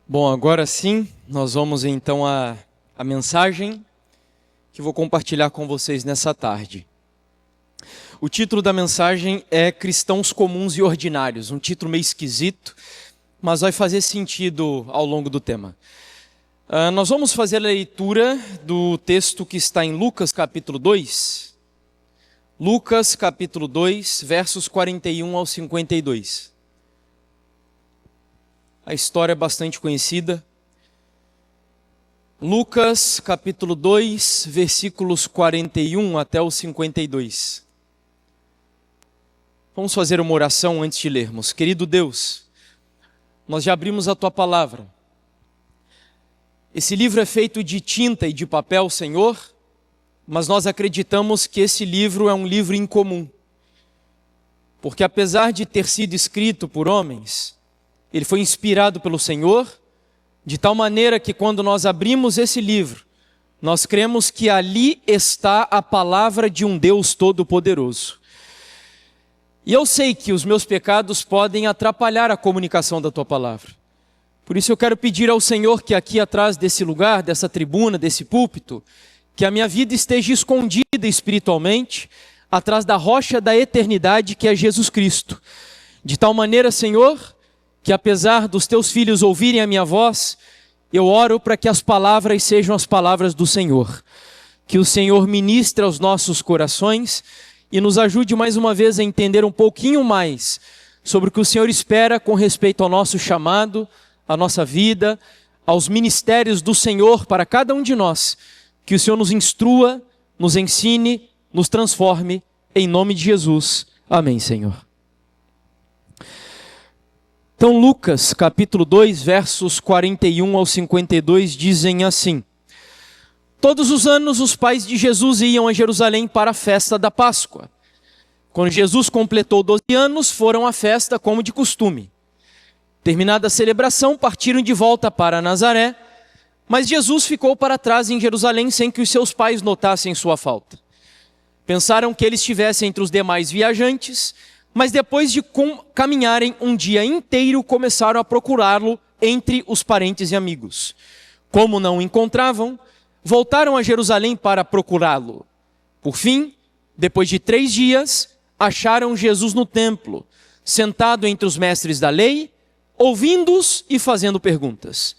Bom, agora sim, nós vamos então à mensagem que vou compartilhar com vocês nessa tarde. O título da mensagem é Cristãos Comuns e Ordinários, um título meio esquisito, mas vai fazer sentido ao longo do tema. Nós vamos fazer a leitura do texto que está em Lucas capítulo 2. Lucas capítulo 2, versos 41 ao 52. A história é bastante conhecida. Lucas capítulo 2, versículos 41 até o 52. Vamos fazer uma oração antes de lermos. Querido Deus, nós já abrimos a Tua palavra. Esse livro é feito de tinta e de papel, Senhor, mas nós acreditamos que esse livro é um livro incomum. Porque apesar de ter sido escrito por homens, ele foi inspirado pelo Senhor, de tal maneira que quando nós abrimos esse livro, nós cremos que ali está a palavra de um Deus Todo-Poderoso. E eu sei que os meus pecados podem atrapalhar a comunicação da Tua palavra. Por isso eu quero pedir ao Senhor que aqui atrás desse lugar, dessa tribuna, desse púlpito, que a minha vida esteja escondida espiritualmente, atrás da rocha da eternidade que é Jesus Cristo. De tal maneira, Senhor, que apesar dos Teus filhos ouvirem a minha voz, eu oro para que as palavras sejam as palavras do Senhor. Que o Senhor ministre aos nossos corações e nos ajude mais uma vez a entender um pouquinho mais sobre o que o Senhor espera com respeito ao nosso chamado, à nossa vida, aos ministérios do Senhor para cada um de nós. Que o Senhor nos instrua, nos ensine, nos transforme, em nome de Jesus. Amém, Senhor. Então Lucas capítulo 2, versos 41 ao 52 dizem assim: Todos os anos os pais de Jesus iam a Jerusalém para a festa da Páscoa. Quando Jesus completou 12 anos, foram à festa como de costume. Terminada a celebração, partiram de volta para Nazaré, mas Jesus ficou para trás em Jerusalém sem que os seus pais notassem sua falta. Pensaram que ele estivesse entre os demais viajantes, mas depois de caminharem um dia inteiro, começaram a procurá-lo entre os parentes e amigos. Como não o encontravam, voltaram a Jerusalém para procurá-lo. Por fim, depois de 3 dias, acharam Jesus no templo, sentado entre os mestres da lei, ouvindo-os e fazendo perguntas.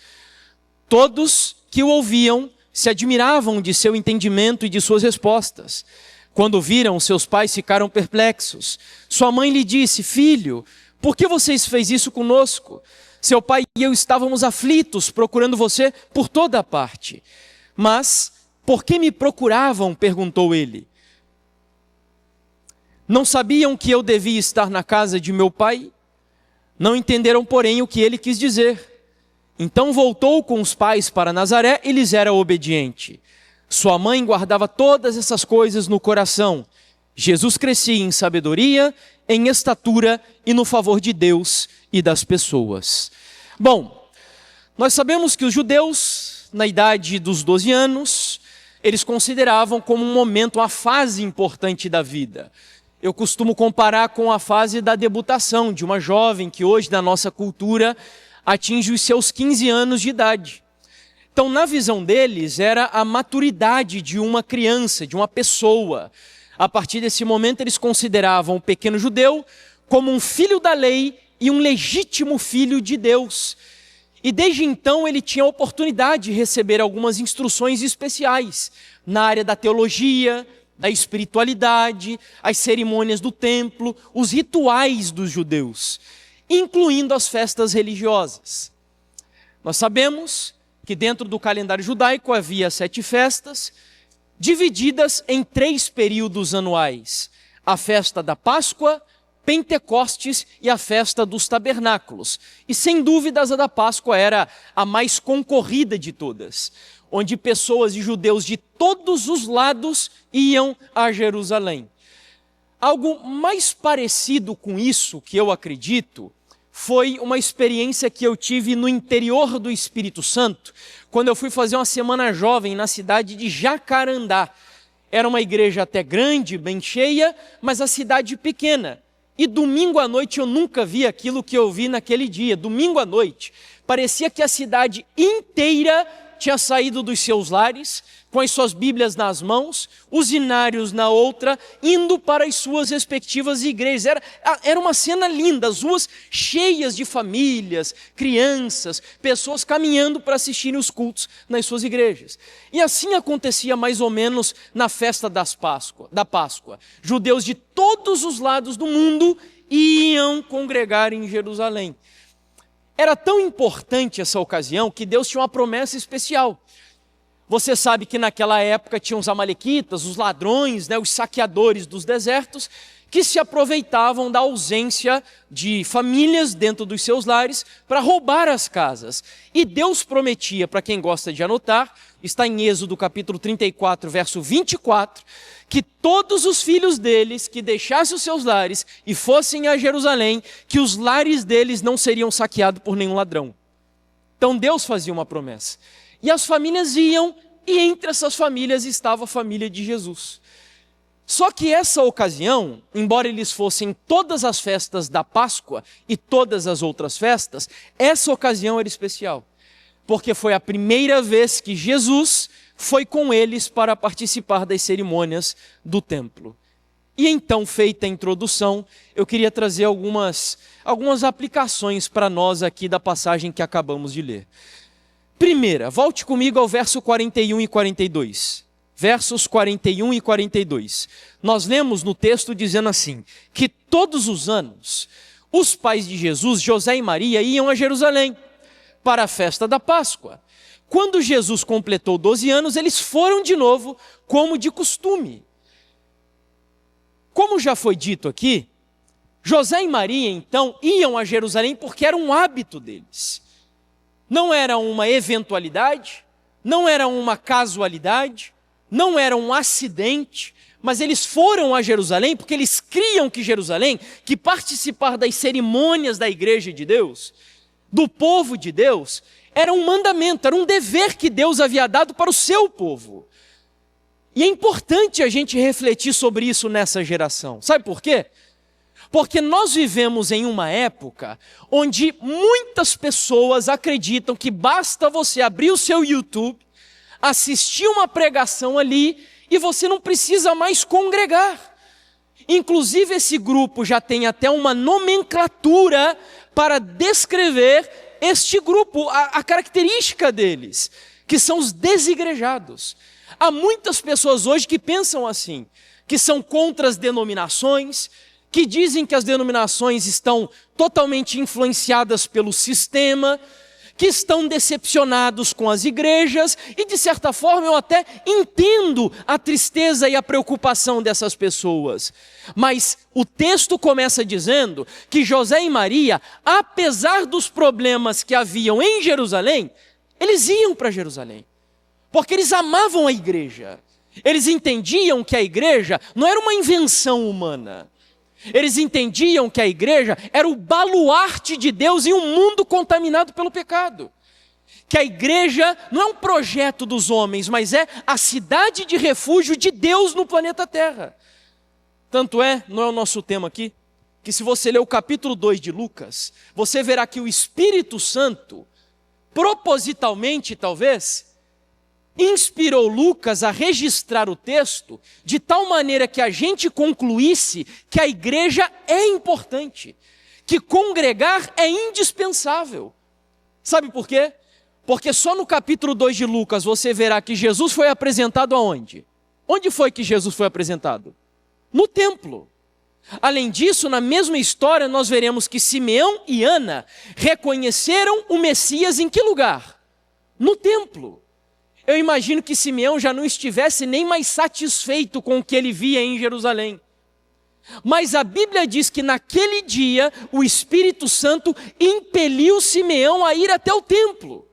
Todos que o ouviam se admiravam de seu entendimento e de suas respostas. Quando viram, seus pais ficaram perplexos. Sua mãe lhe disse: Filho, por que você fez isso conosco? Seu pai e eu estávamos aflitos, procurando você por toda parte. Mas, por que me procuravam? Perguntou ele. Não sabiam que eu devia estar na casa de meu pai? Não entenderam, porém, o que ele quis dizer. Então voltou com os pais para Nazaré e lhes era obediente. Sua mãe guardava todas essas coisas no coração. Jesus crescia em sabedoria, em estatura e no favor de Deus e das pessoas. Bom, nós sabemos que os judeus, na idade dos 12 anos, eles consideravam como um momento, uma fase importante da vida. Eu costumo comparar com a fase da debutação de uma jovem que hoje, na nossa cultura, atinge os seus 15 anos de idade. Então, na visão deles, era a maturidade de uma criança, de uma pessoa. A partir desse momento, eles consideravam o pequeno judeu como um filho da lei e um legítimo filho de Deus. E desde então, ele tinha a oportunidade de receber algumas instruções especiais na área da teologia, da espiritualidade, as cerimônias do templo, os rituais dos judeus, incluindo as festas religiosas. Nós sabemos que dentro do calendário judaico havia 7 festas, divididas em 3 períodos anuais: a festa da Páscoa, Pentecostes e a festa dos tabernáculos. E sem dúvidas a da Páscoa era a mais concorrida de todas, onde pessoas e judeus de todos os lados iam a Jerusalém. Algo mais parecido com isso, que eu acredito, foi uma experiência que eu tive no interior do Espírito Santo, quando eu fui fazer uma semana jovem na cidade de Jacarandá. Era uma igreja até grande, bem cheia, mas a cidade pequena. E domingo à noite eu nunca vi aquilo que eu vi naquele dia. Domingo à noite, Parecia que a cidade inteira tinha saído dos seus lares, com as suas Bíblias nas mãos, os inários na outra, indo para as suas respectivas igrejas. Era uma cena linda, as ruas cheias de famílias, crianças, pessoas caminhando para assistirem os cultos nas suas igrejas. E assim acontecia mais ou menos na festa da Páscoa. Judeus de todos os lados do mundo iam congregar em Jerusalém. Era tão importante essa ocasião que Deus tinha uma promessa especial. Você sabe que naquela época tinham os amalequitas, os ladrões, os saqueadores dos desertos, que se aproveitavam da ausência de famílias dentro dos seus lares para roubar as casas. E Deus prometia, para quem gosta de anotar, está em Êxodo capítulo 34, verso 24, que todos os filhos deles que deixassem os seus lares e fossem a Jerusalém, que os lares deles não seriam saqueados por nenhum ladrão. Então Deus fazia uma promessa. E as famílias iam, e entre essas famílias estava a família de Jesus. Só que essa ocasião, embora eles fossem todas as festas da Páscoa e todas as outras festas, essa ocasião era especial. Porque foi a primeira vez que Jesus foi com eles para participar das cerimônias do templo. E então, feita a introdução, eu queria trazer algumas aplicações para nós aqui da passagem que acabamos de ler. Primeira, volte comigo ao verso 41 e 42. Versos 41 e 42. Nós lemos no texto dizendo assim, que todos os anos, os pais de Jesus, José e Maria, iam a Jerusalém para a festa da Páscoa. Quando Jesus completou 12 anos, eles foram de novo, como de costume. Como já foi dito aqui, José e Maria, então, iam a Jerusalém porque era um hábito deles. Não era uma eventualidade, não era uma casualidade, não era um acidente, mas eles foram a Jerusalém porque eles criam que Jerusalém, que participar das cerimônias da igreja de Deus, do povo de Deus, era um mandamento, era um dever que Deus havia dado para o seu povo. E é importante a gente refletir sobre isso nessa geração. Sabe por quê? Porque nós vivemos em uma época onde muitas pessoas acreditam que basta você abrir o seu YouTube, assistir uma pregação ali e você não precisa mais congregar. Inclusive esse grupo já tem até uma nomenclatura para descrever este grupo, a característica deles, que são os desigrejados. Há muitas pessoas hoje que pensam assim, que são contra as denominações, que dizem que as denominações estão totalmente influenciadas pelo sistema, que estão decepcionados com as igrejas, e de certa forma eu até entendo a tristeza e a preocupação dessas pessoas. Mas o texto começa dizendo que José e Maria, apesar dos problemas que haviam em Jerusalém, eles iam para Jerusalém, porque eles amavam a igreja. Eles entendiam que a igreja não era uma invenção humana. Eles entendiam que a igreja era o baluarte de Deus em um mundo contaminado pelo pecado. Que a igreja não é um projeto dos homens, mas é a cidade de refúgio de Deus no planeta Terra. Tanto é, não é o nosso tema aqui, que se você ler o capítulo 2 de Lucas, você verá que o Espírito Santo, propositalmente talvez, inspirou Lucas a registrar o texto de tal maneira que a gente concluísse que a igreja é importante, que congregar é indispensável. Sabe por quê? Porque só no capítulo 2 de Lucas você verá que Jesus foi apresentado aonde? Onde foi que Jesus foi apresentado? No templo. Além disso, na mesma história nós veremos que Simeão e Ana reconheceram o Messias em que lugar? No templo. Eu imagino que Simeão já não estivesse nem mais satisfeito com o que ele via em Jerusalém. Mas a Bíblia diz que naquele dia o Espírito Santo impeliu Simeão a ir até o templo.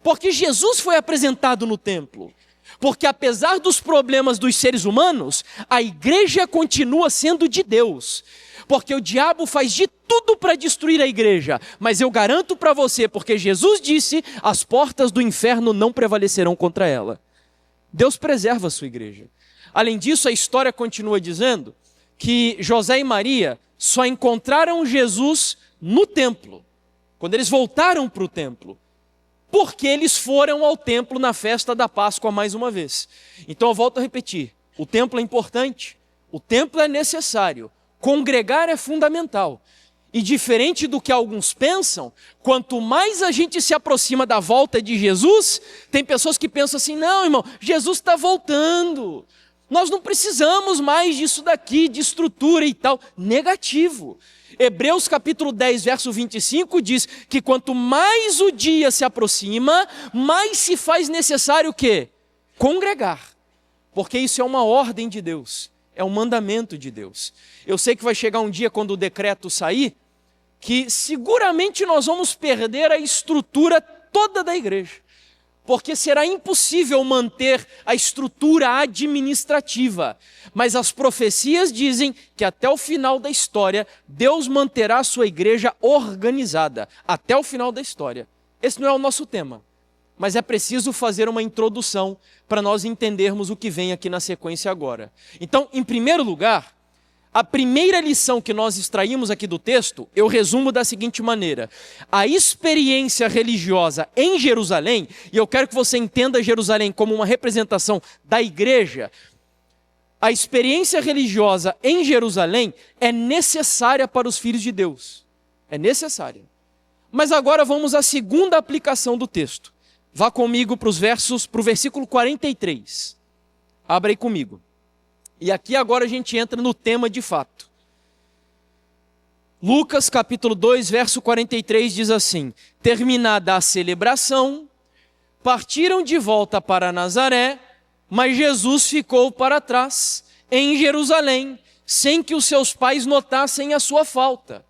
Porque Jesus foi apresentado no templo. Porque apesar dos problemas dos seres humanos, a igreja continua sendo de Deus. Porque o diabo faz de tudo para destruir a igreja, mas eu garanto para você, porque Jesus disse, as portas do inferno não prevalecerão contra ela. Deus preserva a sua igreja. Além disso, a história continua dizendo que José e Maria só encontraram Jesus no templo. quando eles voltaram para o templo, porque eles foram ao templo na festa da Páscoa mais uma vez. Então eu volto a repetir, o templo é importante, o templo é necessário, congregar é fundamental. E diferente do que alguns pensam, quanto mais a gente se aproxima da volta de Jesus, tem pessoas que pensam assim, não, irmão, Jesus está voltando, nós não precisamos mais disso daqui, de estrutura e tal. Negativo. Hebreus capítulo 10, verso 25 diz que quanto mais o dia se aproxima, mais se faz necessário o quê? Congregar. Porque isso é uma ordem de Deus, é um mandamento de Deus. Eu sei que vai chegar um dia quando o decreto sair, que seguramente nós vamos perder a estrutura toda da igreja. Porque será impossível manter a estrutura administrativa. Mas as profecias dizem que até o final da história, Deus manterá a sua igreja organizada. Até o final da história. Esse não é o nosso tema. Mas é preciso fazer uma introdução para nós entendermos o que vem aqui na sequência agora. Então, em primeiro lugar, a primeira lição que nós extraímos aqui do texto, eu resumo da seguinte maneira. A experiência religiosa em Jerusalém, e eu quero que você entenda Jerusalém como uma representação da igreja, a experiência religiosa em Jerusalém é necessária para os filhos de Deus. É necessária. Mas agora vamos à segunda aplicação do texto. Vá comigo para o versículo 43. Abra aí comigo. E aqui agora a gente entra no tema de fato. Lucas capítulo 2, verso 43 diz assim: terminada a celebração, partiram de volta para Nazaré, mas Jesus ficou para trás, em Jerusalém, sem que os seus pais notassem a sua falta.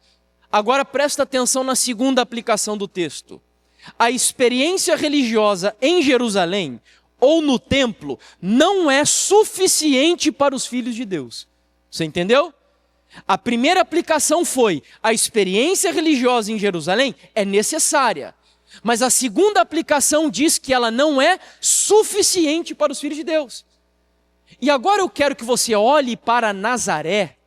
Agora presta atenção na segunda aplicação do texto. A experiência religiosa em Jerusalém, ou no templo, não é suficiente para os filhos de Deus. Você entendeu? A primeira aplicação foi, a experiência religiosa em Jerusalém é necessária. Mas a segunda aplicação diz que ela não é suficiente para os filhos de Deus. E agora eu quero que você olhe para Nazaré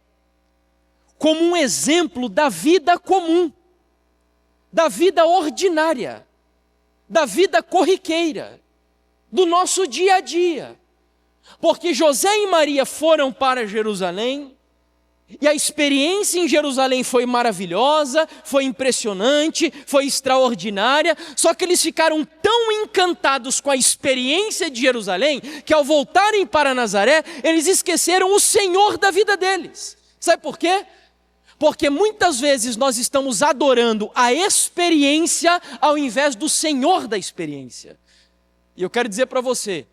como um exemplo da vida comum, da vida ordinária, da vida corriqueira, do nosso dia a dia. Porque José e Maria foram para Jerusalém, e a experiência em Jerusalém foi maravilhosa, foi impressionante, foi extraordinária, só que eles ficaram tão encantados com a experiência de Jerusalém, que ao voltarem para Nazaré, eles esqueceram o Senhor da vida deles. Sabe por quê? Porque muitas vezes nós estamos adorando a experiência ao invés do Senhor da experiência. E eu quero dizer para você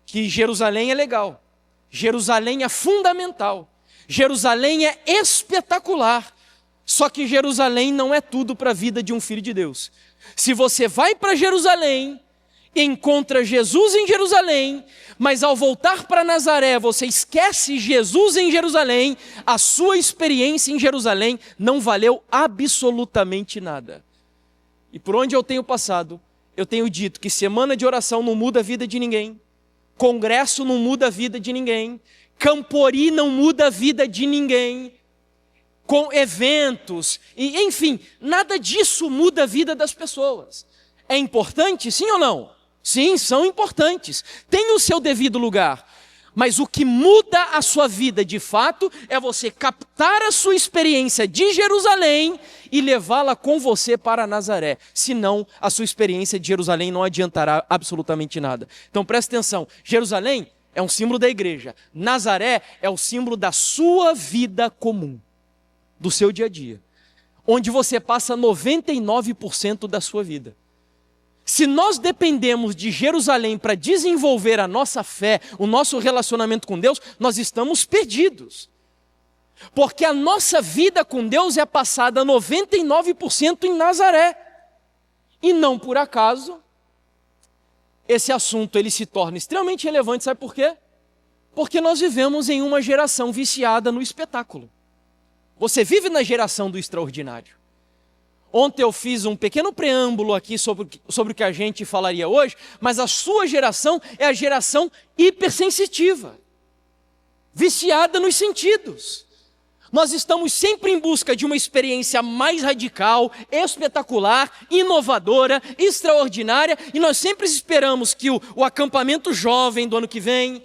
que Jerusalém é legal, Jerusalém é fundamental, Jerusalém é espetacular, só que Jerusalém não é tudo para a vida de um filho de Deus. Se você vai para Jerusalém, encontra Jesus em Jerusalém, mas ao voltar para Nazaré você esquece Jesus em Jerusalém, a sua experiência em Jerusalém não valeu absolutamente nada. E por onde eu tenho passado, eu tenho dito que semana de oração não muda a vida de ninguém, congresso não muda a vida de ninguém, Campori não muda a vida de ninguém, com eventos, e enfim, nada disso muda a vida das pessoas. É importante, sim ou não? Sim, são importantes, tem o seu devido lugar. Mas o que muda a sua vida de fato é você captar a sua experiência de Jerusalém e levá-la com você para Nazaré. Senão, a sua experiência de Jerusalém não adiantará absolutamente nada. Então presta atenção, Jerusalém é um símbolo da igreja. Nazaré é o símbolo da sua vida comum, do seu dia a dia, onde você passa 99% da sua vida. Se nós dependemos de Jerusalém para desenvolver a nossa fé, o nosso relacionamento com Deus, nós estamos perdidos. Porque a nossa vida com Deus é passada 99% em Nazaré. E não por acaso, esse assunto ele se torna extremamente relevante, sabe por quê? Porque nós vivemos em uma geração viciada no espetáculo. Você vive na geração do extraordinário. Ontem eu fiz um pequeno preâmbulo aqui sobre o que a gente falaria hoje, mas a sua geração é a geração hipersensitiva, viciada nos sentidos. Nós estamos sempre em busca de uma experiência mais radical, espetacular, inovadora, extraordinária, e nós sempre esperamos que o acampamento jovem do ano que vem,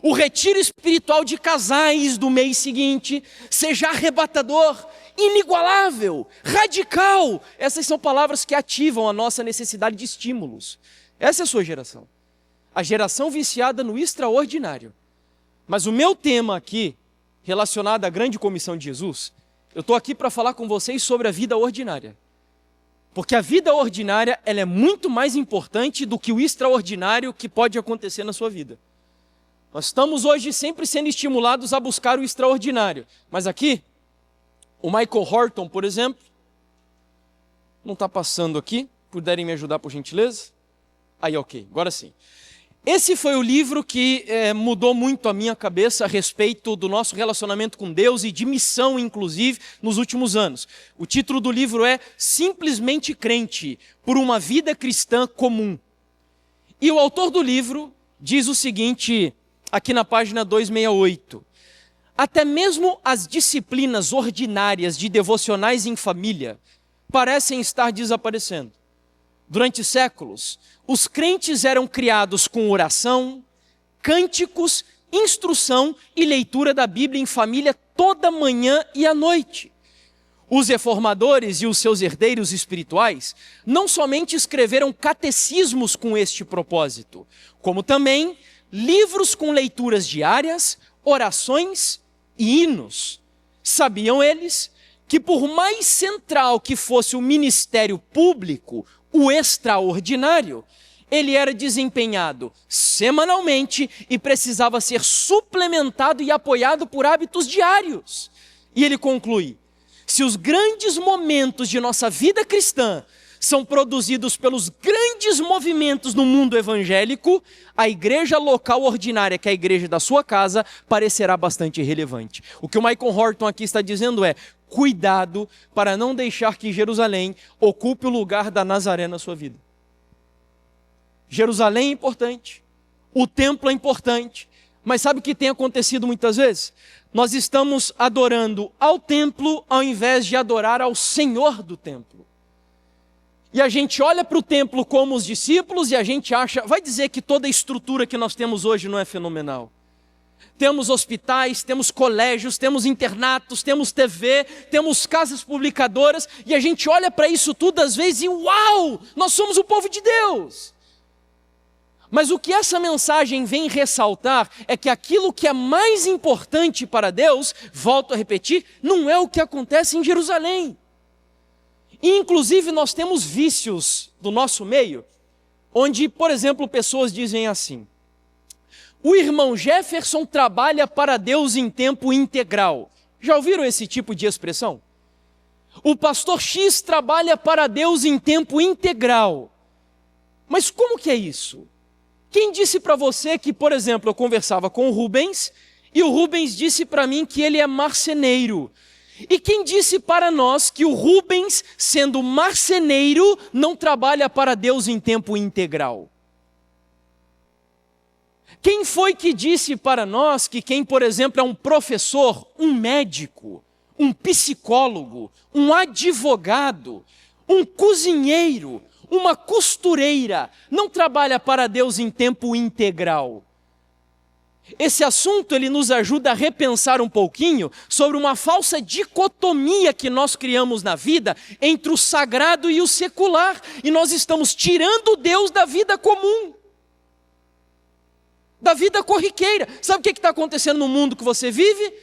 o retiro espiritual de casais do mês seguinte, seja arrebatador, inigualável, radical. Essas são palavras que ativam a nossa necessidade de estímulos. Essa é a sua geração. A geração viciada no extraordinário. Mas o meu tema aqui, relacionado à grande comissão de Jesus, eu estou aqui para falar com vocês sobre a vida ordinária. Porque a vida ordinária, ela é muito mais importante do que o extraordinário que pode acontecer na sua vida. Nós estamos hoje sempre sendo estimulados a buscar o extraordinário. Mas aqui, o Michael Horton, por exemplo, não está passando aqui, puderem me ajudar por gentileza? Aí, ok, agora sim. Esse foi o livro que mudou muito a minha cabeça a respeito do nosso relacionamento com Deus e de missão, inclusive, nos últimos anos. O título do livro é Simplesmente Crente, por uma Vida Cristã Comum. E o autor do livro diz o seguinte, aqui na página 268. Até mesmo as disciplinas ordinárias de devocionais em família parecem estar desaparecendo. Durante séculos, os crentes eram criados com oração, cânticos, instrução e leitura da Bíblia em família toda manhã e à noite. Os reformadores e os seus herdeiros espirituais não somente escreveram catecismos com este propósito, como também livros com leituras diárias, orações e hinos. Sabiam eles que por mais central que fosse o ministério público, o extraordinário, ele era desempenhado semanalmente e precisava ser suplementado e apoiado por hábitos diários. E ele conclui, se os grandes momentos de nossa vida cristã são produzidos pelos grandes movimentos no mundo evangélico, a igreja local ordinária, que é a igreja da sua casa, parecerá bastante irrelevante. O que o Michael Horton aqui está dizendo é, cuidado para não deixar que Jerusalém ocupe o lugar da Nazaré na sua vida. Jerusalém é importante, o templo é importante, mas sabe o que tem acontecido muitas vezes? Nós estamos adorando ao templo ao invés de adorar ao Senhor do templo. E a gente olha para o templo como os discípulos e a gente acha, vai dizer que toda a estrutura que nós temos hoje não é fenomenal. Temos hospitais, temos colégios, temos internatos, temos TV, temos casas publicadoras, e a gente olha para isso tudo às vezes e uau, nós somos o povo de Deus. Mas o que essa mensagem vem ressaltar é que aquilo que é mais importante para Deus, volto a repetir, não é o que acontece em Jerusalém. E, inclusive, nós temos vícios do nosso meio, onde, por exemplo, pessoas dizem assim, o irmão Jefferson trabalha para Deus em tempo integral. Já ouviram esse tipo de expressão? O pastor X trabalha para Deus em tempo integral. Mas como que é isso? Quem disse para você que, por exemplo, eu conversava com o Rubens, e o Rubens disse para mim que ele é marceneiro. E quem disse para nós que o Rubens, sendo marceneiro, não trabalha para Deus em tempo integral? Quem foi que disse para nós que quem, por exemplo, é um professor, um médico, um psicólogo, um advogado, um cozinheiro, uma costureira, não trabalha para Deus em tempo integral? Esse assunto ele nos ajuda a repensar um pouquinho sobre uma falsa dicotomia que nós criamos na vida entre o sagrado e o secular. E nós estamos tirando Deus da vida comum, da vida corriqueira. Sabe o que está acontecendo no mundo que você vive?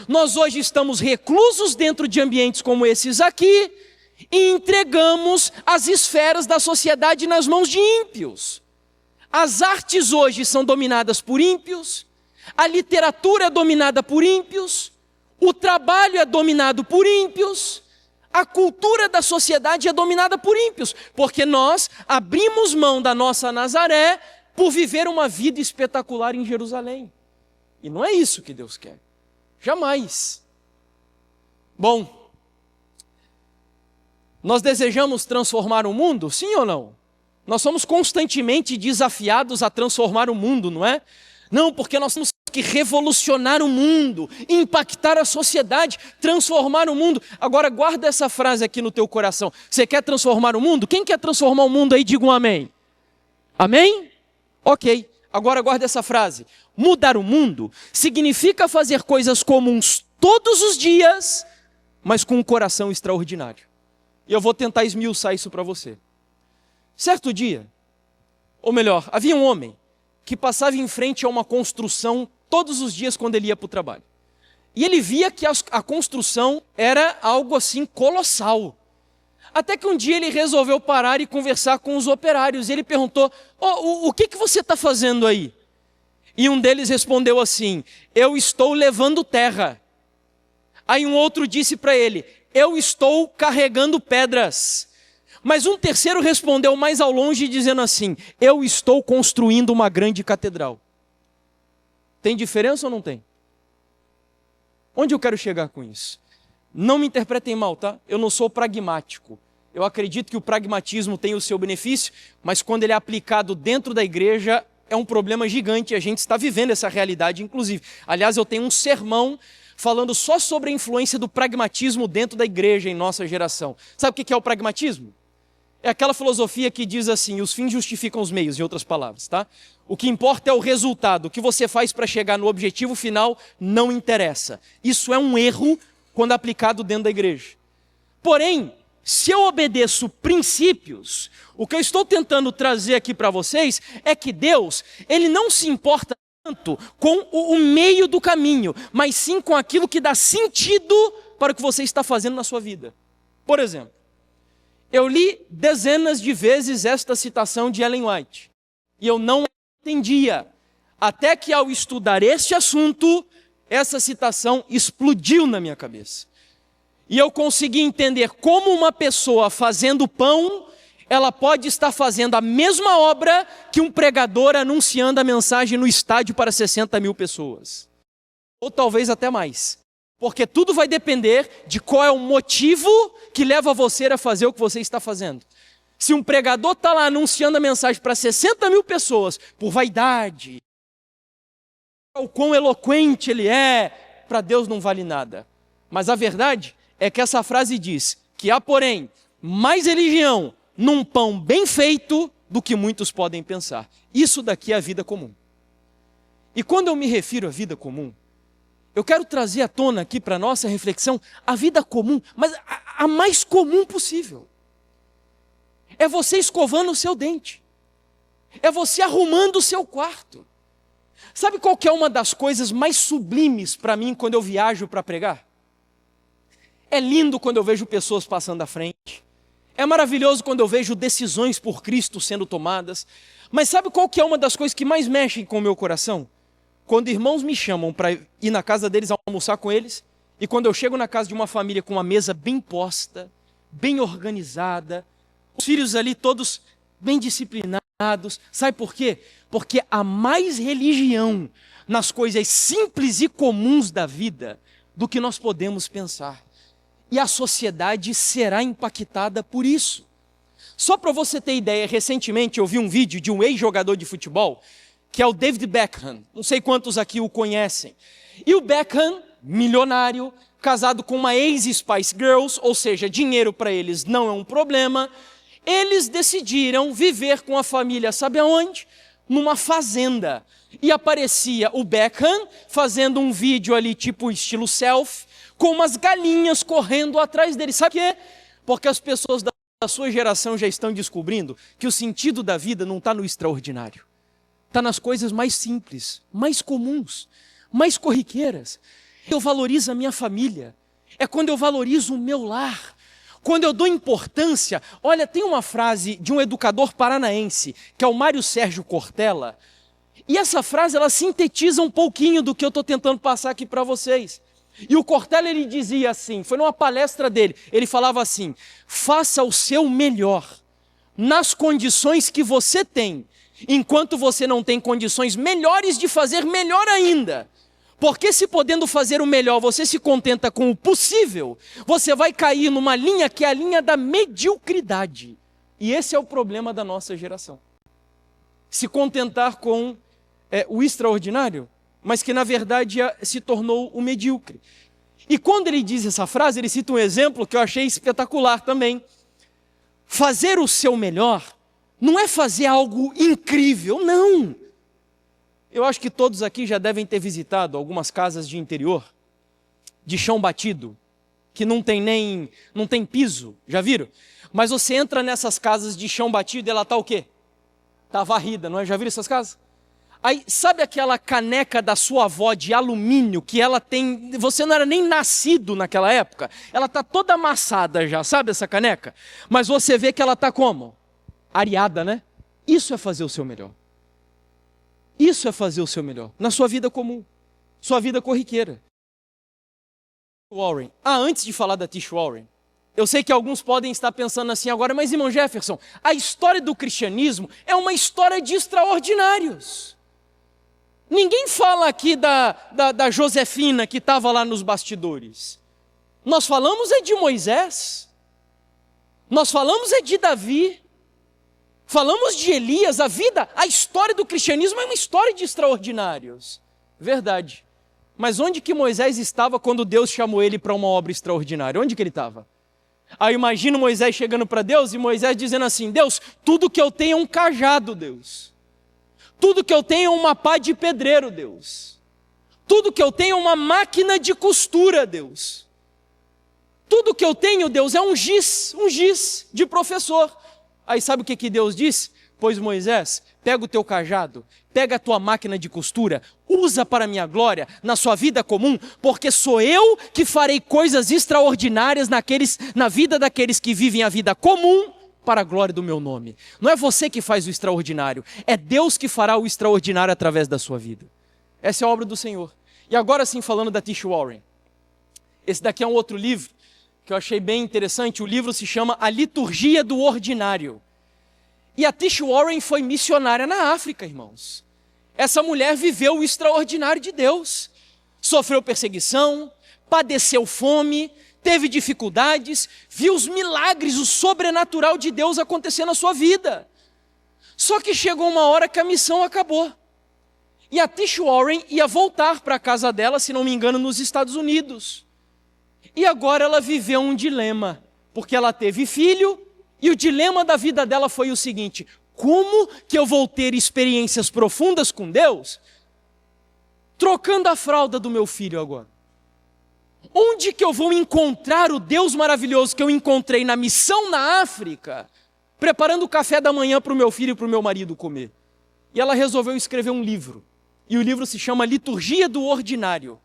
Nós hoje estamos reclusos dentro de ambientes como esses aqui e entregamos as esferas da sociedade nas mãos de ímpios. As artes hoje são dominadas por ímpios, a literatura é dominada por ímpios, o trabalho é dominado por ímpios, a cultura da sociedade é dominada por ímpios, porque nós abrimos mão da nossa Nazaré por viver uma vida espetacular em Jerusalém. E não é isso que Deus quer. Jamais. Bom, nós desejamos transformar o mundo? Sim ou não? Nós somos constantemente desafiados a transformar o mundo, não é? Não, porque nós somos propósito que revolucionar o mundo, impactar a sociedade, transformar o mundo. Agora guarda essa frase aqui no teu coração. Você quer transformar o mundo? Quem quer transformar o mundo aí, diga um amém. Amém? Ok. Agora guarda essa frase. Mudar o mundo significa fazer coisas comuns todos os dias, mas com um coração extraordinário. E eu vou tentar esmiuçar isso para você. Certo dia, ou melhor, havia um homem que passava em frente a uma construção todos os dias quando ele ia para o trabalho. E ele via que a construção era algo assim colossal. Até que um dia ele resolveu parar e conversar com os operários. E ele perguntou, o que você está fazendo aí? E um deles respondeu assim, eu estou levando terra. Aí um outro disse para ele, eu estou carregando pedras. Mas um terceiro respondeu mais ao longe dizendo assim, eu estou construindo uma grande catedral. Tem diferença ou não tem? Onde eu quero chegar com isso? Não me interpretem mal, tá? Eu não sou pragmático. Eu acredito que o pragmatismo tem o seu benefício, mas quando ele é aplicado dentro da igreja, é um problema gigante. A gente está vivendo essa realidade, inclusive. Aliás, eu tenho um sermão falando só sobre a influência do pragmatismo dentro da igreja em nossa geração. Sabe o que é o pragmatismo? É aquela filosofia que diz assim, os fins justificam os meios, em outras palavras, tá? O que importa é o resultado. O que você faz para chegar no objetivo final não interessa. Isso é um erro quando aplicado dentro da igreja. Porém, se eu obedeço princípios, o que eu estou tentando trazer aqui para vocês é que Deus, Ele não se importa tanto com o meio do caminho, mas sim com aquilo que dá sentido para o que você está fazendo na sua vida. Por exemplo, eu li dezenas de vezes esta citação de Ellen White, e eu não entendia, até que ao estudar este assunto, essa citação explodiu na minha cabeça. E eu consegui entender como uma pessoa fazendo pão, ela pode estar fazendo a mesma obra que um pregador anunciando a mensagem no estádio para 60 mil pessoas. Ou talvez até mais. Porque tudo vai depender de qual é o motivo que leva você a fazer o que você está fazendo. Se um pregador está lá anunciando a mensagem para 60 mil pessoas, por vaidade, o quão eloquente ele é, para Deus não vale nada. Mas a verdade é que essa frase diz que há, porém, mais religião num pão bem feito do que muitos podem pensar. Isso daqui é a vida comum. E quando eu me refiro à vida comum, eu quero trazer à tona aqui para a nossa reflexão a vida comum, mas a mais comum possível. É você escovando o seu dente. É você arrumando o seu quarto. Sabe qual que é uma das coisas mais sublimes para mim quando eu viajo para pregar? É lindo quando eu vejo pessoas passando à frente. É maravilhoso quando eu vejo decisões por Cristo sendo tomadas. Mas sabe qual que é uma das coisas que mais mexem com o meu coração? Quando irmãos me chamam para ir na casa deles almoçar com eles, e quando eu chego na casa de uma família com uma mesa bem posta, bem organizada, os filhos ali todos bem disciplinados. Sabe por quê? Porque há mais religião nas coisas simples e comuns da vida do que nós podemos pensar. E a sociedade será impactada por isso. Só para você ter ideia, recentemente eu vi um vídeo de um ex-jogador de futebol, que é o David Beckham. Não sei quantos aqui o conhecem. E o Beckham, milionário, casado com uma ex-Spice Girls, ou seja, dinheiro para eles não é um problema. Eles decidiram viver com a família, sabe aonde? Numa fazenda. E aparecia o Beckham fazendo um vídeo ali, tipo estilo selfie, com umas galinhas correndo atrás dele. Sabe por quê? Porque as pessoas da sua geração já estão descobrindo que o sentido da vida não está no extraordinário. Está nas coisas mais simples, mais comuns, mais corriqueiras. Eu valorizo a minha família. É quando eu valorizo o meu lar. Quando eu dou importância. Olha, tem uma frase de um educador paranaense, que é o Mário Sérgio Cortella. E essa frase, ela sintetiza um pouquinho do que eu estou tentando passar aqui para vocês. E o Cortella, ele dizia assim, foi numa palestra dele, ele falava assim, faça o seu melhor nas condições que você tem, enquanto você não tem condições melhores de fazer melhor ainda. Porque se podendo fazer o melhor, você se contenta com o possível, você vai cair numa linha que é a linha da mediocridade. E esse é o problema da nossa geração. Se contentar com o extraordinário mas que na verdade se tornou o medíocre. E quando ele diz essa frase, ele cita um exemplo que eu achei espetacular também. Fazer o seu melhor não é fazer algo incrível, não. Eu acho que todos aqui já devem ter visitado algumas casas de interior, de chão batido, que não tem piso, já viram? Mas você entra nessas casas de chão batido e ela está o quê? Está varrida, não é? Já viram essas casas? Aí, sabe aquela caneca da sua avó de alumínio que ela tem, você não era nem nascido naquela época? Ela está toda amassada já, sabe essa caneca? Mas você vê que ela está como? Areada, né? Isso é fazer o seu melhor. Isso é fazer o seu melhor, na sua vida comum, sua vida corriqueira. Warren. Antes de falar da Tish Warren, eu sei que alguns podem estar pensando assim agora, mas irmão Jefferson, a história do cristianismo é uma história de extraordinários. Ninguém fala aqui da Josefina que estava lá nos bastidores. Nós falamos é de Moisés, nós falamos é de Davi, falamos de Elias. A história do cristianismo é uma história de extraordinários. Verdade. Mas onde que Moisés estava quando Deus chamou ele para uma obra extraordinária? Onde que ele estava? Aí imagina Moisés chegando para Deus e Moisés dizendo assim: Deus, tudo que eu tenho é um cajado, Deus. Tudo que eu tenho é uma pá de pedreiro, Deus. Tudo que eu tenho é uma máquina de costura, Deus. Tudo que eu tenho, Deus, é um giz de professor. Aí sabe o que Deus diz? Pois Moisés, pega o teu cajado, pega a tua máquina de costura, usa para a minha glória, na sua vida comum, porque sou eu que farei coisas extraordinárias na vida daqueles que vivem a vida comum, para a glória do meu nome. Não é você que faz o extraordinário, é Deus que fará o extraordinário através da sua vida. Essa é a obra do Senhor. E agora sim, falando da Tish Warren. Esse daqui é um outro livro que eu achei bem interessante. O livro se chama A Liturgia do Ordinário. E a Tish Warren foi missionária na África, irmãos. Essa mulher viveu o extraordinário de Deus. Sofreu perseguição, padeceu fome, teve dificuldades, viu os milagres, o sobrenatural de Deus acontecer na sua vida. Só que chegou uma hora que a missão acabou. E a Tish Warren ia voltar para a casa dela, se não me engano, nos Estados Unidos. E agora ela viveu um dilema, porque ela teve filho, e o dilema da vida dela foi o seguinte: como que eu vou ter experiências profundas com Deus, trocando a fralda do meu filho agora? Onde que eu vou encontrar o Deus maravilhoso que eu encontrei na missão na África, preparando o café da manhã para o meu filho e para o meu marido comer? E ela resolveu escrever um livro. E o livro se chama Liturgia do Ordinário.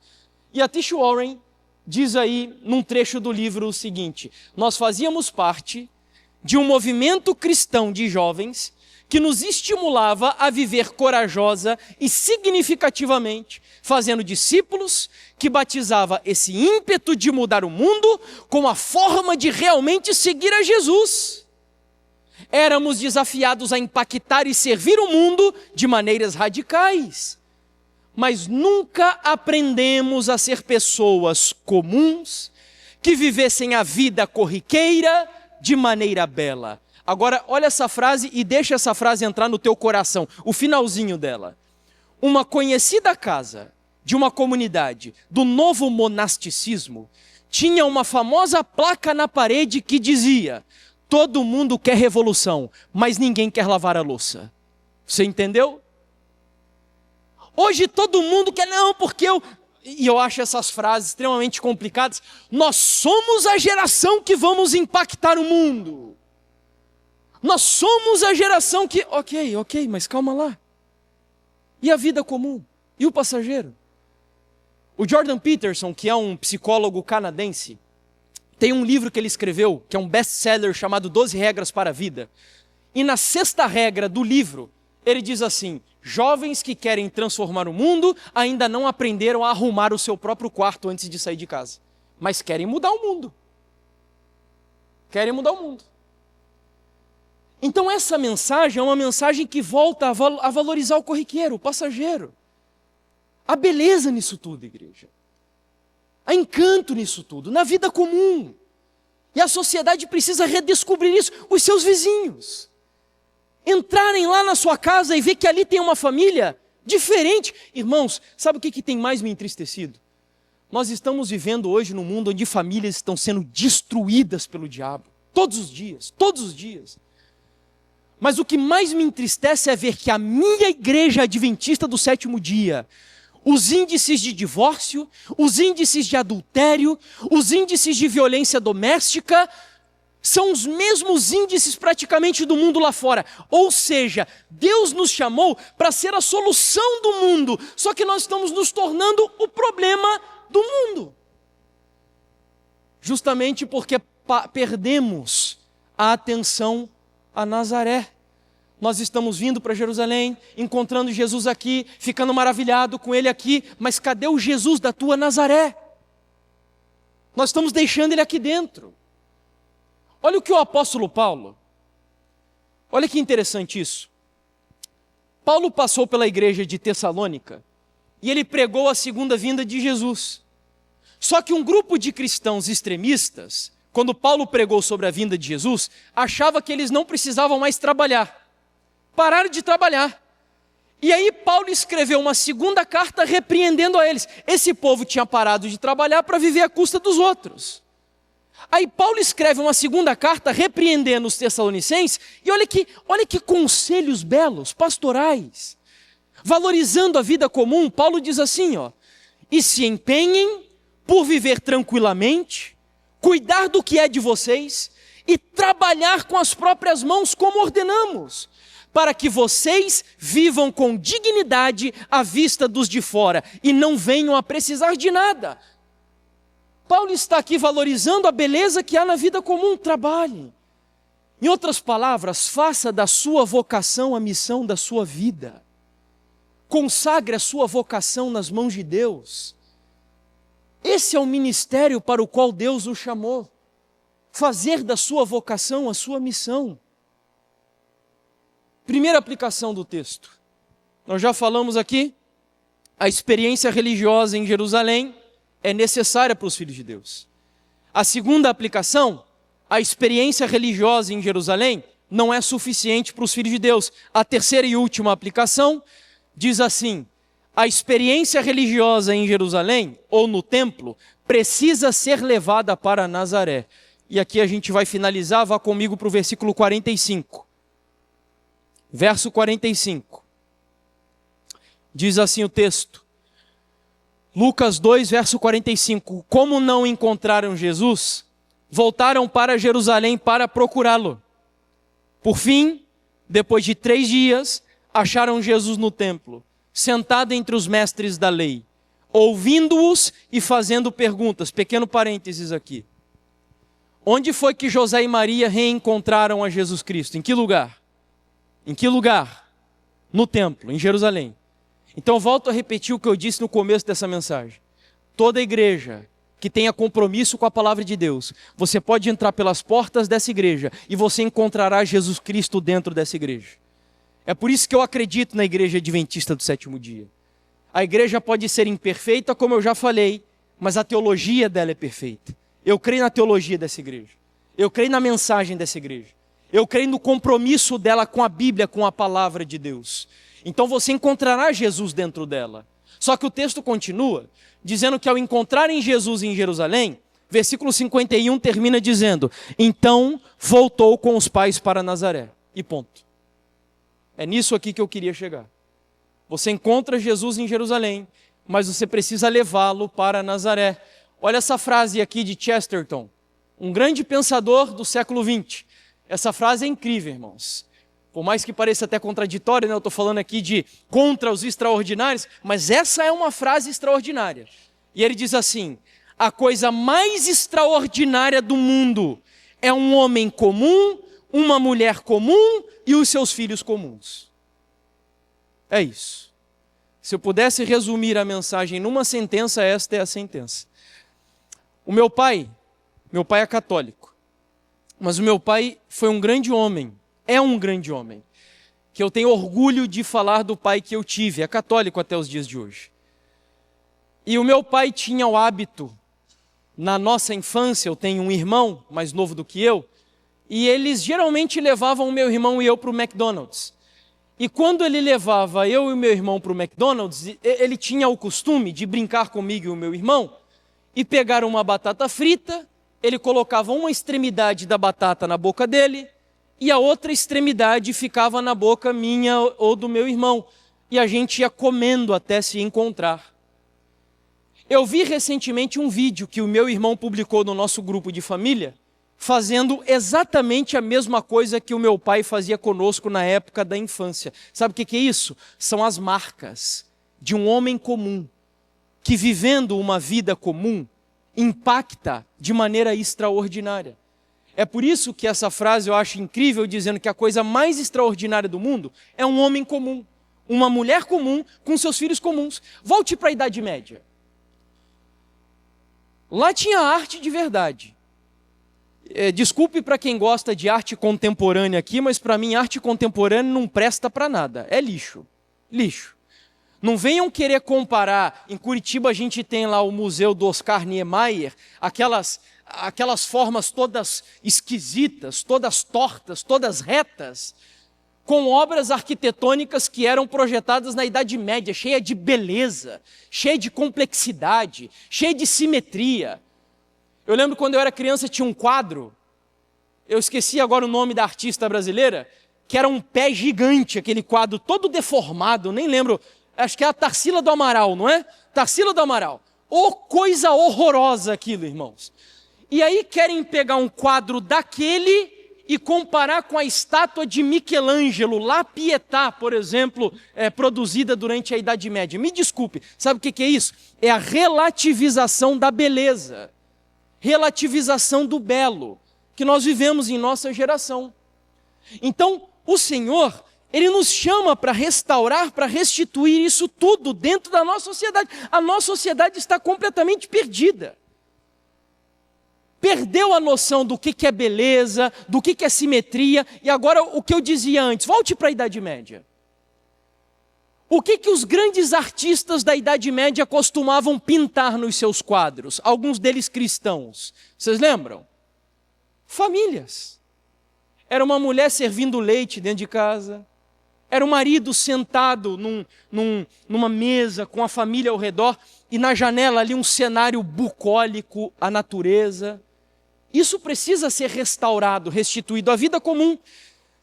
E a Tish Warren diz aí, num trecho do livro, o seguinte: nós fazíamos parte de um movimento cristão de jovens que nos estimulava a viver corajosa e significativamente, fazendo discípulos, que batizava esse ímpeto de mudar o mundo com a forma de realmente seguir a Jesus. Éramos desafiados a impactar e servir o mundo de maneiras radicais, mas nunca aprendemos a ser pessoas comuns, que vivessem a vida corriqueira de maneira bela. Agora, olha essa frase e deixa essa frase entrar no teu coração, o finalzinho dela. Uma conhecida casa de uma comunidade do novo monasticismo tinha uma famosa placa na parede que dizia: todo mundo quer revolução, mas ninguém quer lavar a louça. Você entendeu? Hoje todo mundo quer, não, porque eu acho essas frases extremamente complicadas. Nós somos a geração que vamos impactar o mundo. Nós somos a geração que... Ok, mas calma lá. E a vida comum? E o passageiro? O Jordan Peterson, que é um psicólogo canadense, tem um livro que ele escreveu, que é um best-seller chamado 12 Regras para a Vida. E na 6ª regra do livro, ele diz assim: jovens que querem transformar o mundo ainda não aprenderam a arrumar o seu próprio quarto antes de sair de casa, mas querem mudar o mundo. Querem mudar o mundo. Então essa mensagem é uma mensagem que volta a valorizar o corriqueiro, o passageiro. Há beleza nisso tudo, igreja. Há encanto nisso tudo, na vida comum. E a sociedade precisa redescobrir isso. Os seus vizinhos entrarem lá na sua casa e ver que ali tem uma família Diferente. Irmãos, sabe o que tem mais me entristecido? Nós estamos vivendo hoje num mundo onde famílias estão sendo destruídas pelo diabo. Todos os dias, todos os dias. Mas o que mais me entristece é ver que a minha igreja adventista do sétimo dia, os índices de divórcio, os índices de adultério, os índices de violência doméstica, são os mesmos índices praticamente do mundo lá fora. Ou seja, Deus nos chamou para ser a solução do mundo, só que nós estamos nos tornando o problema do mundo. Justamente porque perdemos a atenção a Nazaré. Nós estamos vindo para Jerusalém, encontrando Jesus aqui, ficando maravilhado com ele aqui, mas cadê o Jesus da tua Nazaré? Nós estamos deixando ele aqui dentro. Olha o que o apóstolo Paulo, olha que interessante isso. Paulo passou pela igreja de Tessalônica e ele pregou a segunda vinda de Jesus. Só que um grupo de cristãos extremistas, quando Paulo pregou sobre a vinda de Jesus, achava que eles não precisavam mais trabalhar. Pararam de trabalhar. E aí Paulo escreveu uma segunda carta repreendendo a eles. Esse povo tinha parado de trabalhar para viver à custa dos outros. Aí Paulo escreve uma segunda carta repreendendo os tessalonicenses, e olha que conselhos belos, pastorais. Valorizando a vida comum, Paulo diz assim, ó: e se empenhem por viver tranquilamente, cuidar do que é de vocês e trabalhar com as próprias mãos como ordenamos, para que vocês vivam com dignidade à vista dos de fora e não venham a precisar de nada. Paulo está aqui valorizando a beleza que há na vida comum. Trabalhe. Em outras palavras, faça da sua vocação a missão da sua vida. Consagre a sua vocação nas mãos de Deus. Esse é o ministério para o qual Deus o chamou. Fazer da sua vocação a sua missão. Primeira aplicação do texto. Nós já falamos aqui, a experiência religiosa em Jerusalém é necessária para os filhos de Deus. A segunda aplicação, a experiência religiosa em Jerusalém não é suficiente para os filhos de Deus. A terceira e última aplicação diz assim: a experiência religiosa em Jerusalém, ou no templo, precisa ser levada para Nazaré. E aqui a gente vai finalizar, vá comigo para o versículo 45. Verso 45. Diz assim o texto. Lucas 2, verso 45. Como não encontraram Jesus, voltaram para Jerusalém para procurá-lo. Por fim, depois de 3 dias, acharam Jesus no templo, sentado entre os mestres da lei, ouvindo-os e fazendo perguntas. Pequeno parênteses aqui. Onde foi que José e Maria reencontraram a Jesus Cristo? Em que lugar? Em que lugar? No templo, em Jerusalém. Então volto a repetir o que eu disse no começo dessa mensagem. Toda igreja que tenha compromisso com a palavra de Deus, você pode entrar pelas portas dessa igreja e você encontrará Jesus Cristo dentro dessa igreja. É por isso que eu acredito na igreja adventista do sétimo dia. A igreja pode ser imperfeita, como eu já falei, mas a teologia dela é perfeita. Eu creio na teologia dessa igreja. Eu creio na mensagem dessa igreja. Eu creio no compromisso dela com a Bíblia, com a palavra de Deus. Então você encontrará Jesus dentro dela. Só que o texto continua dizendo que ao encontrarem Jesus em Jerusalém, versículo 51 termina dizendo: então voltou com os pais para Nazaré. E ponto. É nisso aqui que eu queria chegar. Você encontra Jesus em Jerusalém, mas você precisa levá-lo para Nazaré. Olha essa frase aqui de Chesterton, um grande pensador do século XX. Essa frase é incrível, irmãos. Por mais que pareça até contraditória, né? Eu estou falando aqui de contra os extraordinários, mas essa é uma frase extraordinária. E ele diz assim: a coisa mais extraordinária do mundo é um homem comum, uma mulher comum e os seus filhos comuns. É isso. Se eu pudesse resumir a mensagem numa sentença, esta é a sentença. O meu pai é católico, mas o meu pai foi um grande homem, é um grande homem, que eu tenho orgulho de falar do pai que eu tive, é católico até os dias de hoje. E o meu pai tinha o hábito, na nossa infância, eu tenho um irmão mais novo do que eu, e eles geralmente levavam o meu irmão e eu para o McDonald's. E quando ele levava eu e o meu irmão para o McDonald's, ele tinha o costume de brincar comigo e o meu irmão e pegar uma batata frita, ele colocava uma extremidade da batata na boca dele e a outra extremidade ficava na boca minha ou do meu irmão. E a gente ia comendo até se encontrar. Eu vi recentemente um vídeo que o meu irmão publicou no nosso grupo de família, fazendo exatamente a mesma coisa que o meu pai fazia conosco na época da infância. Sabe o que é isso? São as marcas de um homem comum, que vivendo uma vida comum, impacta de maneira extraordinária. É por isso que essa frase eu acho incrível, dizendo que a coisa mais extraordinária do mundo é um homem comum, uma mulher comum com seus filhos comuns. Volte para a Idade Média. Lá tinha arte de verdade. Desculpe para quem gosta de arte contemporânea aqui, mas para mim arte contemporânea não presta para nada. É lixo. Lixo. Não venham querer comparar. Em Curitiba a gente tem lá o museu do Oscar Niemeyer, aquelas formas todas esquisitas, todas tortas, todas retas, com obras arquitetônicas que eram projetadas na Idade Média, cheia de beleza, cheia de complexidade, cheia de simetria. Eu lembro quando eu era criança tinha um quadro, eu esqueci agora o nome da artista brasileira, que era um pé gigante, aquele quadro todo deformado, nem lembro, acho que é a Tarsila do Amaral, não é? Tarsila do Amaral. Oh, coisa horrorosa aquilo, irmãos. E aí querem pegar um quadro daquele e comparar com a estátua de Michelangelo, La Pietà, por exemplo, produzida durante a Idade Média. Me desculpe, sabe o que é isso? É a relativização da beleza, relativização do belo, que nós vivemos em nossa geração. Então, o Senhor, Ele nos chama para restaurar, para restituir isso tudo dentro da nossa sociedade. A nossa sociedade está completamente perdida. Perdeu a noção do que é beleza, do que é simetria, e agora o que eu dizia antes, volte para a Idade Média. O que os grandes artistas da Idade Média costumavam pintar nos seus quadros? Alguns deles cristãos. Vocês lembram? Famílias. Era uma mulher servindo leite dentro de casa, era o marido sentado numa mesa com a família ao redor, e na janela ali um cenário bucólico, a natureza. Isso precisa ser restaurado, restituído à vida comum.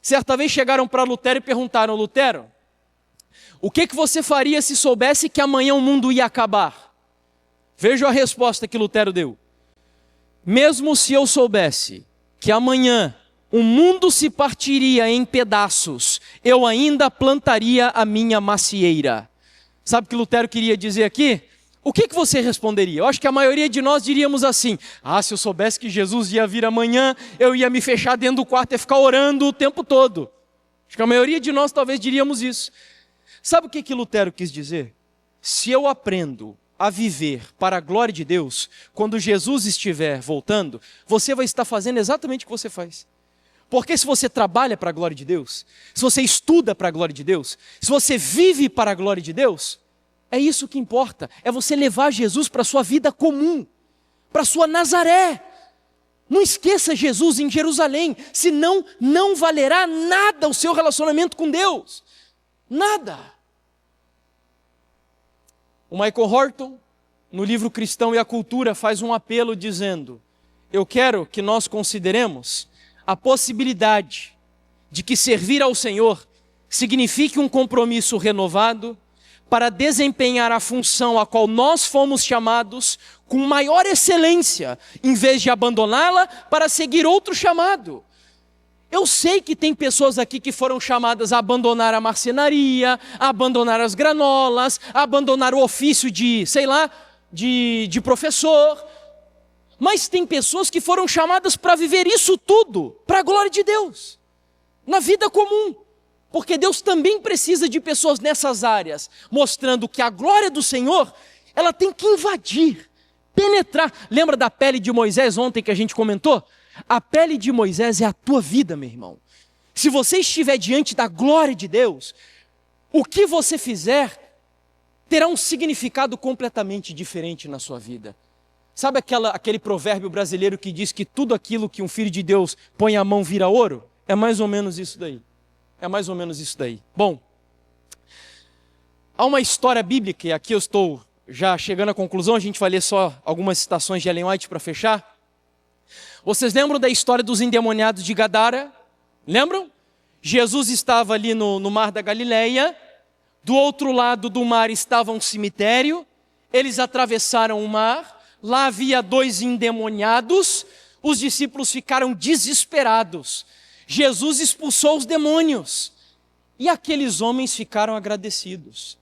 Certa vez chegaram para Lutero e perguntaram: Lutero, o que você faria se soubesse que amanhã o mundo ia acabar? Veja a resposta que Lutero deu. Mesmo se eu soubesse que amanhã o mundo se partiria em pedaços, eu ainda plantaria a minha macieira. Sabe o que Lutero queria dizer aqui? O que você responderia? Eu acho que a maioria de nós diríamos assim: se eu soubesse que Jesus ia vir amanhã, eu ia me fechar dentro do quarto e ficar orando o tempo todo. Acho que a maioria de nós talvez diríamos isso. Sabe o que Lutero quis dizer? Se eu aprendo a viver para a glória de Deus, quando Jesus estiver voltando, você vai estar fazendo exatamente o que você faz. Porque se você trabalha para a glória de Deus, se você estuda para a glória de Deus, se você vive para a glória de Deus, é isso que importa, é você levar Jesus para a sua vida comum, para a sua Nazaré. Não esqueça Jesus em Jerusalém, senão não valerá nada o seu relacionamento com Deus. Nada. O Michael Horton, no livro Cristão e a Cultura, faz um apelo dizendo: eu quero que nós consideremos a possibilidade de que servir ao Senhor signifique um compromisso renovado para desempenhar a função a qual nós fomos chamados com maior excelência, em vez de abandoná-la para seguir outro chamado. Eu sei que tem pessoas aqui que foram chamadas a abandonar a marcenaria, a abandonar as granolas, a abandonar o ofício de professor. Mas tem pessoas que foram chamadas para viver isso tudo, para a glória de Deus, na vida comum. Porque Deus também precisa de pessoas nessas áreas, mostrando que a glória do Senhor, ela tem que invadir, penetrar. Lembra da pele de Moisés ontem que a gente comentou? A pele de Moisés é a tua vida, meu irmão. Se você estiver diante da glória de Deus, o que você fizer terá um significado completamente diferente na sua vida. Sabe aquele provérbio brasileiro que diz que tudo aquilo que um filho de Deus põe a mão vira ouro? É mais ou menos isso daí. É mais ou menos isso daí. Bom, há uma história bíblica, e aqui eu estou já chegando à conclusão, a gente vai ler só algumas citações de Ellen White para fechar. Vocês lembram da história dos endemoniados de Gadara? Lembram? Jesus estava ali no mar da Galileia, do outro lado do mar estava um cemitério, eles atravessaram o mar, lá havia 2 endemoniados, os discípulos ficaram desesperados. Jesus expulsou os demônios e aqueles homens ficaram agradecidos.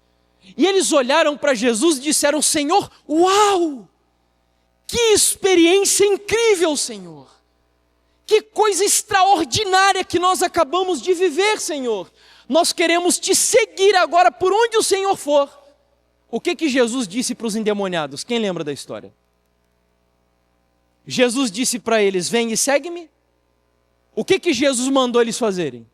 E eles olharam para Jesus e disseram: Senhor, uau! Que experiência incrível, Senhor! Que coisa extraordinária que nós acabamos de viver, Senhor! Nós queremos te seguir agora por onde o Senhor for. O que Jesus disse para os endemoniados? Quem lembra da história? Jesus disse para eles: vem e segue-me. O que Jesus mandou eles fazerem?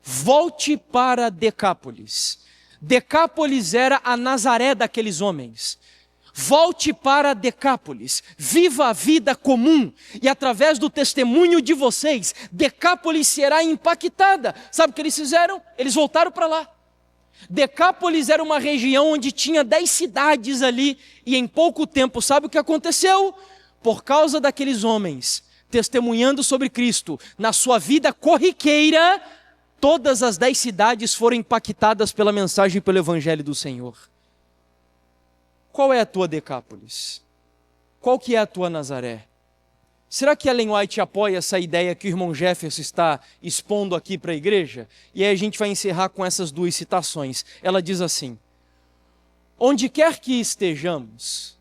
Volte para Decápolis. Decápolis era a Nazaré daqueles homens. Volte para Decápolis, viva a vida comum, e através do testemunho de vocês, Decápolis será impactada. Sabe o que eles fizeram? Eles voltaram para lá. Decápolis era uma região onde tinha 10 cidades ali, e em pouco tempo, sabe o que aconteceu? Por causa daqueles homens, testemunhando sobre Cristo, na sua vida corriqueira, todas as 10 cidades foram impactadas pela mensagem e pelo Evangelho do Senhor. Qual é a tua Decápolis? Qual que é a tua Nazaré? Será que Ellen White apoia essa ideia que o irmão Jefferson está expondo aqui para a igreja? E aí a gente vai encerrar com essas 2 citações. Ela diz assim: onde quer que estejamos,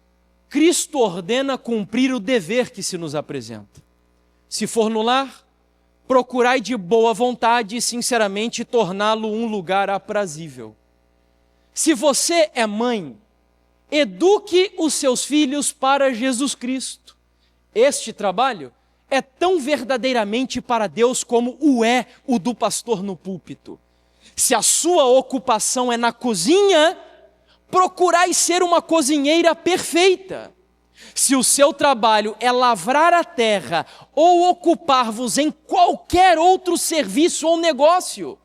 Cristo ordena cumprir o dever que se nos apresenta. Se for no lar, procurai de boa vontade e sinceramente torná-lo um lugar aprazível. Se você é mãe, eduque os seus filhos para Jesus Cristo. Este trabalho é tão verdadeiramente para Deus como o do pastor no púlpito. Se a sua ocupação é na cozinha, procurai ser uma cozinheira perfeita. Se o seu trabalho é lavrar a terra ou ocupar-vos em qualquer outro serviço ou negócio,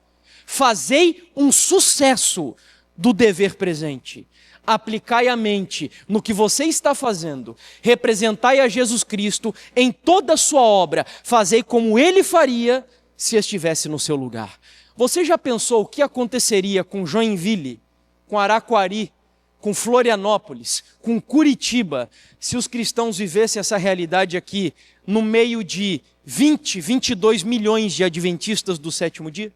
fazei um sucesso do dever presente. Aplicai a mente no que você está fazendo, representai a Jesus Cristo em toda a sua obra, fazei como Ele faria se estivesse no seu lugar. Você já pensou o que aconteceria com Joinville, com Araquari, com Florianópolis, com Curitiba, se os cristãos vivessem essa realidade aqui, no meio de 22 milhões de adventistas do 7º dia?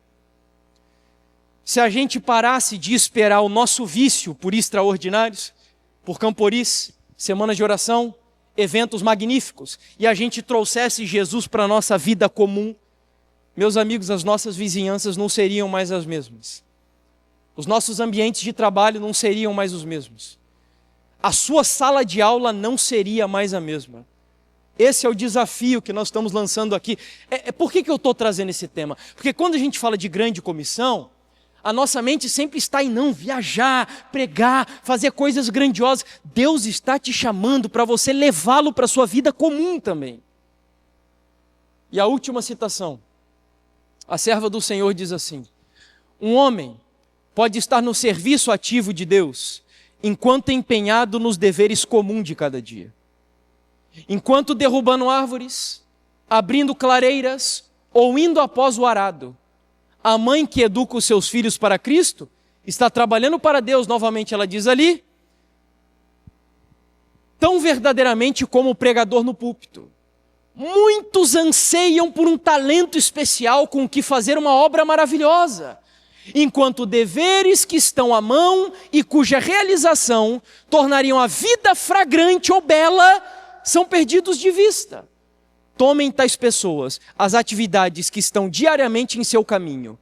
Se a gente parasse de esperar o nosso vício por extraordinários, por camporis, semanas de oração, eventos magníficos, e a gente trouxesse Jesus para a nossa vida comum, meus amigos, as nossas vizinhanças não seriam mais as mesmas. Os nossos ambientes de trabalho não seriam mais os mesmos. A sua sala de aula não seria mais a mesma. Esse é o desafio que nós estamos lançando aqui. Por que eu estou trazendo esse tema? Porque quando a gente fala de grande comissão, a nossa mente sempre está em não viajar, pregar, fazer coisas grandiosas. Deus está te chamando para você levá-lo para a sua vida comum também. E a última citação. A serva do Senhor diz assim: um homem pode estar no serviço ativo de Deus, enquanto empenhado nos deveres comuns de cada dia. Enquanto derrubando árvores, abrindo clareiras ou indo após o arado. A mãe que educa os seus filhos para Cristo está trabalhando para Deus, novamente ela diz ali, tão verdadeiramente como o pregador no púlpito. Muitos anseiam por um talento especial com o que fazer uma obra maravilhosa, enquanto deveres que estão à mão e cuja realização tornariam a vida fragrante ou bela são perdidos de vista. Tomem tais pessoas as atividades que estão diariamente em seu caminho.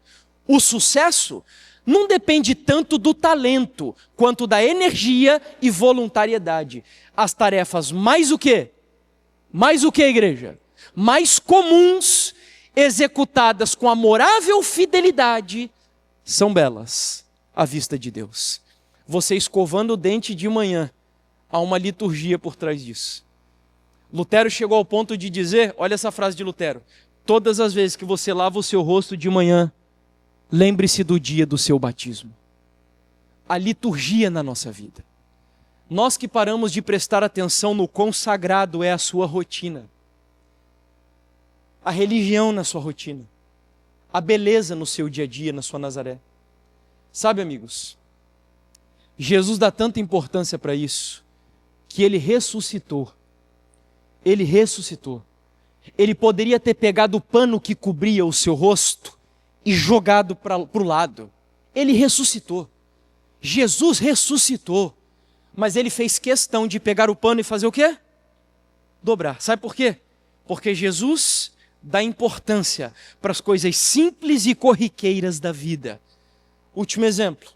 O sucesso não depende tanto do talento, quanto da energia e voluntariedade. As tarefas mais o quê? Mais o que, igreja? Mais comuns, executadas com amorável fidelidade, são belas à vista de Deus. Você escovando o dente de manhã, há uma liturgia por trás disso. Lutero chegou ao ponto de dizer, olha essa frase de Lutero: todas as vezes que você lava o seu rosto de manhã, lembre-se do dia do seu batismo. A liturgia na nossa vida. Nós que paramos de prestar atenção no quão sagrado é a sua rotina. A religião na sua rotina. A beleza no seu dia a dia, na sua Nazaré. Sabe, amigos, Jesus dá tanta importância para isso, que ele ressuscitou. Ele ressuscitou. Ele poderia ter pegado o pano que cobria o seu rosto e jogado para o lado. Ele ressuscitou. Jesus ressuscitou. Mas ele fez questão de pegar o pano e fazer o quê? Dobrar. Sabe por quê? Porque Jesus dá importância para as coisas simples e corriqueiras da vida. Último exemplo.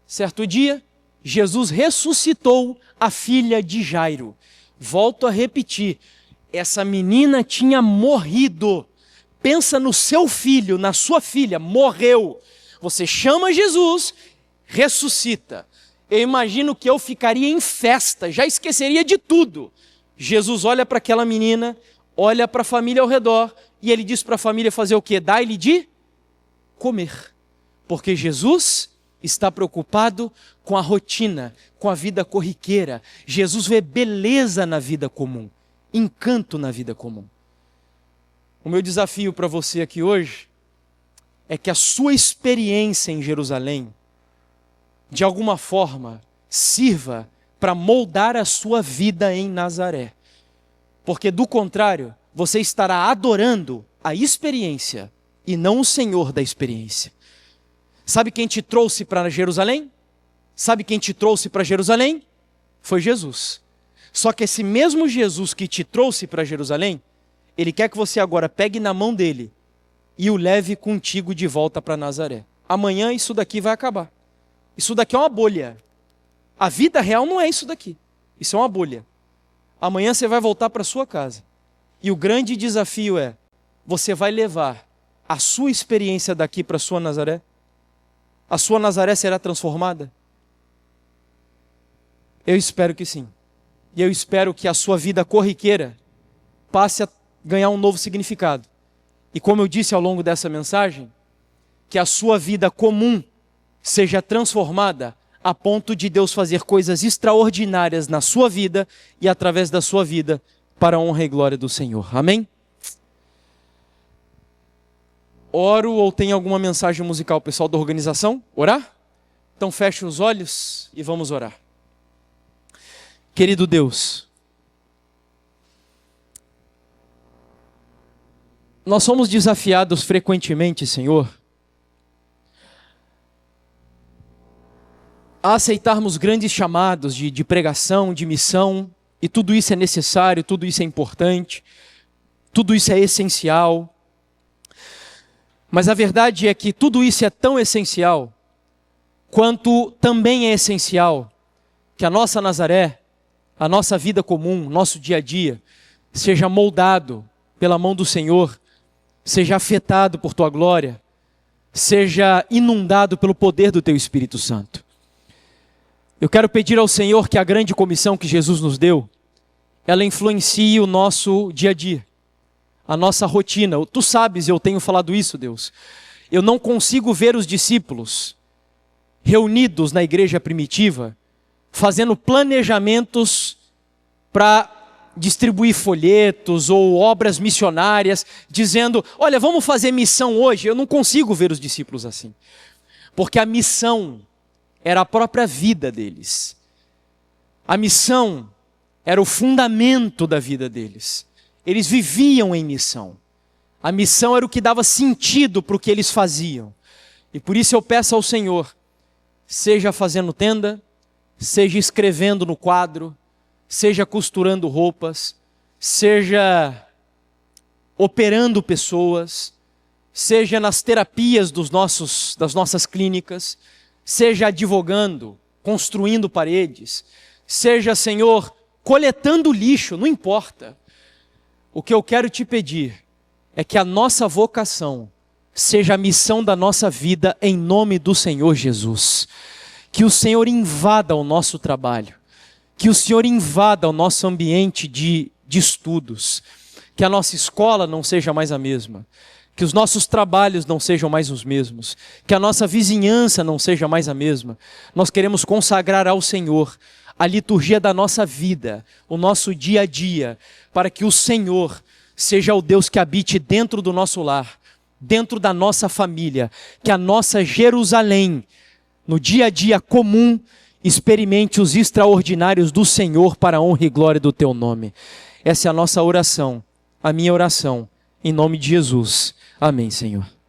Certo dia, Jesus ressuscitou a filha de Jairo. Volto a repetir, essa menina tinha morrido. Pensa no seu filho, na sua filha, morreu. Você chama Jesus, ressuscita. Eu imagino que eu ficaria em festa, já esqueceria de tudo. Jesus olha para aquela menina, olha para a família ao redor, e ele diz para a família fazer o quê? Dá-lhe de comer. Porque Jesus está preocupado com a rotina, com a vida corriqueira. Jesus vê beleza na vida comum, encanto na vida comum. O meu desafio para você aqui hoje é que a sua experiência em Jerusalém, de alguma forma, sirva para moldar a sua vida em Nazaré. Porque do contrário, você estará adorando a experiência e não o Senhor da experiência. Sabe quem te trouxe para Jerusalém? Sabe quem te trouxe para Jerusalém? Foi Jesus. Só que esse mesmo Jesus que te trouxe para Jerusalém, ele quer que você agora pegue na mão dele e o leve contigo de volta para Nazaré. Amanhã isso daqui vai acabar. Isso daqui é uma bolha. A vida real não é isso daqui. Isso é uma bolha. Amanhã você vai voltar para sua casa. E o grande desafio é, você vai levar a sua experiência daqui para a sua Nazaré? A sua Nazaré será transformada? Eu espero que sim. E eu espero que a sua vida corriqueira passe a ganhar um novo significado. E como eu disse ao longo dessa mensagem, que a sua vida comum seja transformada a ponto de Deus fazer coisas extraordinárias na sua vida e através da sua vida para a honra e glória do Senhor. Amém? Oro ou tem alguma mensagem musical, pessoal da organização? Orar? Então feche os olhos e vamos orar. Querido Deus, nós somos desafiados frequentemente, Senhor, a aceitarmos grandes chamados de pregação, de missão, e tudo isso é necessário, tudo isso é importante, tudo isso é essencial. Mas a verdade é que tudo isso é tão essencial, quanto também é essencial que a nossa Nazaré, a nossa vida comum, nosso dia a dia, seja moldado pela mão do Senhor, seja afetado por Tua glória, seja inundado pelo poder do Teu Espírito Santo. Eu quero pedir ao Senhor que a grande comissão que Jesus nos deu, ela influencie o nosso dia a dia, a nossa rotina. Tu sabes, eu tenho falado isso, Deus. Eu não consigo ver os discípulos reunidos na igreja primitiva, fazendo planejamentos para distribuir folhetos ou obras missionárias, dizendo, olha, vamos fazer missão hoje. Eu não consigo ver os discípulos assim. Porque a missão era a própria vida deles. A missão era o fundamento da vida deles. Eles viviam em missão. A missão era o que dava sentido para o que eles faziam. E por isso eu peço ao Senhor, seja fazendo tenda, seja escrevendo no quadro, seja costurando roupas, seja operando pessoas, seja nas terapias das nossas clínicas, seja advogando, construindo paredes, seja, Senhor, coletando lixo, não importa. O que eu quero te pedir é que a nossa vocação seja a missão da nossa vida em nome do Senhor Jesus. Que o Senhor invada o nosso trabalho, que o Senhor invada o nosso ambiente de estudos, que a nossa escola não seja mais a mesma, que os nossos trabalhos não sejam mais os mesmos, que a nossa vizinhança não seja mais a mesma. Nós queremos consagrar ao Senhor a liturgia da nossa vida, o nosso dia a dia, para que o Senhor seja o Deus que habite dentro do nosso lar, dentro da nossa família, que a nossa Jerusalém, no dia a dia comum, experimente os extraordinários do Senhor para a honra e glória do teu nome. Essa é a nossa oração, a minha oração, em nome de Jesus. Amém, Senhor.